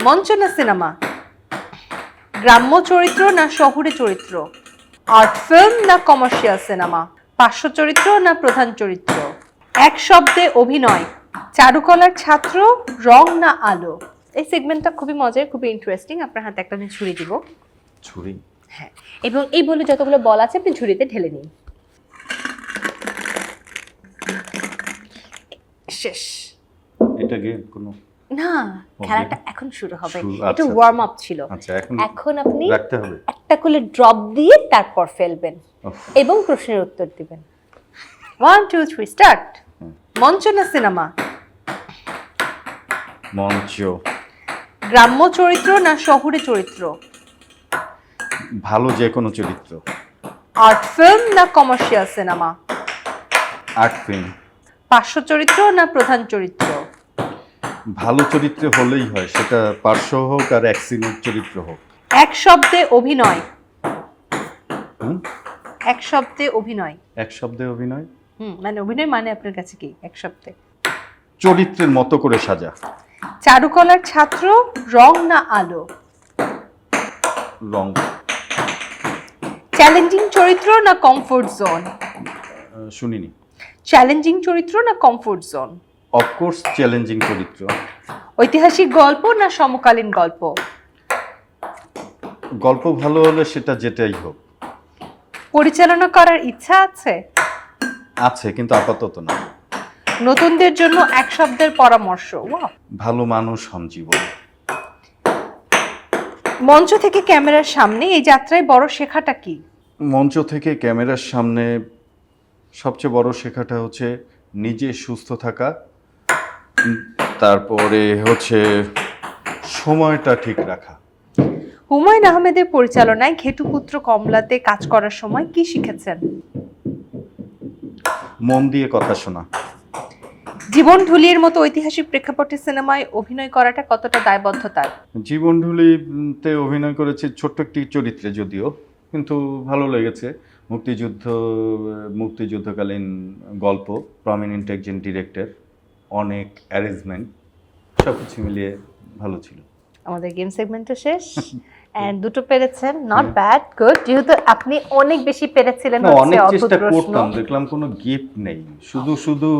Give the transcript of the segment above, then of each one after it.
মঞ্চ না সিনেমা, গ্রাম্য চরিত্র না শহুরে চরিত্র, আর্ট ফিল্ম না কমার্শিয়াল সিনেমা, পার্শ্ব চরিত্র না প্রধান চরিত্র, এক শব্দে অভিনয়, চারুকলার ছাত্র, রং না আলো। এই সেগমেন্টটা খুবই মজার, খুবই ইন্টারেস্টিং। আপনার হাতে একটা আমি ছুরি দিব। ছুরি? হ্যাঁ, এবং এই বলে যতগুলো বল আছে আপনি ঝুড়িতে ঢেলে নিন। শেষ। এটা গেম কোনো না, খেলাটা এখন শুরু হবে। শুরু, একটু আচ্ছা, ওয়ার্ম আপ ছিল। আচ্ছা, এখন আপনি রাখতে হবে। একটা করে ড্রপ দিয়ে তারপর ফেলবেন এবং প্রশ্নের উত্তর দিবেন। 1 2 3 স্টার্ট। মঞ্চ না সিনেমা, মঞ্চ। গ্রাম্য চরিত্র না শহুরে চরিত্র, ভালো যে কোনো চরিত্র। আর্ট ফিল্ম না কমার্শিয়াল সিনেমা, আর্ট ফিল্ম। পার্শ্ব চরিত্র না প্রধান চরিত্র, ভালো চরিত্র হলেই হয়, সেটা পার্শ্ব হোক আর অ্যাক্সিডেন্ট চরিত্র হোক। এক শব্দে অভিনয়। হুম? এক শব্দে অভিনয়। এক শব্দে অভিনয়। মানে অভিনয় মানে আপনার কাছে কি এক শব্দে? চরিত্রের মতো করে সাজা। চারুকলার ছাত্র, রং না আলো, রং। চ্যালেঞ্জিং চরিত্র না কমফোর্ট জোন, শুনিনি। চ্যালেঞ্জিং চরিত্র না কমফোর্ট জোন, অফকোর্স চ্যালেঞ্জিং চরিত্র। ঐতিহাসিক গল্প না সমকালীন গল্প, গল্প ভালো হলে সেটা যেটাই হোক। পরিচালনা করার ইচ্ছা আছে? আছে, কিন্তু আপাতত না। নতুনদের জন্য এক শব্দের পরামর্শ। ওয়াও। ভালো মানুষ হন জীবন। মঞ্চ থেকে ক্যামেরার সামনে এই যাত্রায় বড় শেখাটা কি? মঞ্চ থেকে ক্যামেরার সামনে সবচেয়ে বড় শেখাটা হচ্ছে নিজে সুস্থ থাকা, তারপরে হচ্ছে সময়টা ঠিক রাখা। হুমায়ুন আহমেদের পরিচালনায় ঘেটুপুত্র কমলাতে কাজ করার সময় কি শিখেছেন? মন দিয়ে কথা শোনা। জীবন ঢুলির মতো ঐতিহাসিক প্রেক্ষাপটে সিনেমায় অভিনয় করাটা কতটা দায়বদ্ধতার? জীবনঢুলিতে অভিনয় করেছি ছোট্ট একটি চরিত্রে যদিও, কিন্তু ভালো লেগেছে। মুক্তিযুদ্ধকালীন গল্প, প্রমিনেন্ট একজন ডিরেক্টর, অনেক অ্যারেঞ্জমেন্ট, সব কিছু মিলিয়ে ভালো ছিল। আমাদের গেম সেগমেন্টও শেষ। এন্ড দুটো পেরেছেন, নট ব্যাড, গুড। যেহেতু আপনি অনেক বেশি পেরেছিলেন, না, অনেক অদ্ভুত চেষ্টা প্রশ্ন। করতাম, দেখলাম কোনো গিফট নেই, শুধু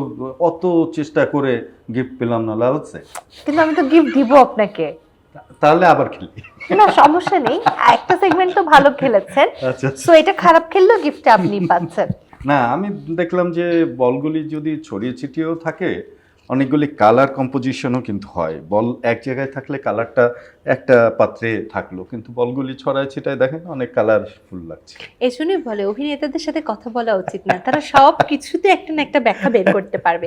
অত চেষ্টা করে গিফট পেলাম না, লাভ হচ্ছে? কিন্তু আমি তো গিফট দিব আপনাকে। তাহলে আবার খেলি। না, সমস্যা নেই, একটা সেগমেন্ট তো ভালো খেলেছেন। আচ্ছা। সো এটা খারাপ খেললেও গিফট আপনি পাচ্ছেন। না, আমি দেখলাম যে বলগুলি যদি ছড়িয়ে ছিটিয়েও থাকে, অনেকগুলি কালার কম্পোজিশনও কিন্তু হয়। বল এক জায়গায় থাকলে কালারটা একটা পাত্রে থাকলো, কিন্তু বলগুলি ছড়ায় ছিটায় দেখেন অনেক কালারফুল লাগছে। এই জন্যই বলে অভিনেতাদের সাথে কথা বলা উচিত না, তারা সব কিছুতে একটা না একটা ব্যাখ্যা বের করতে পারবে।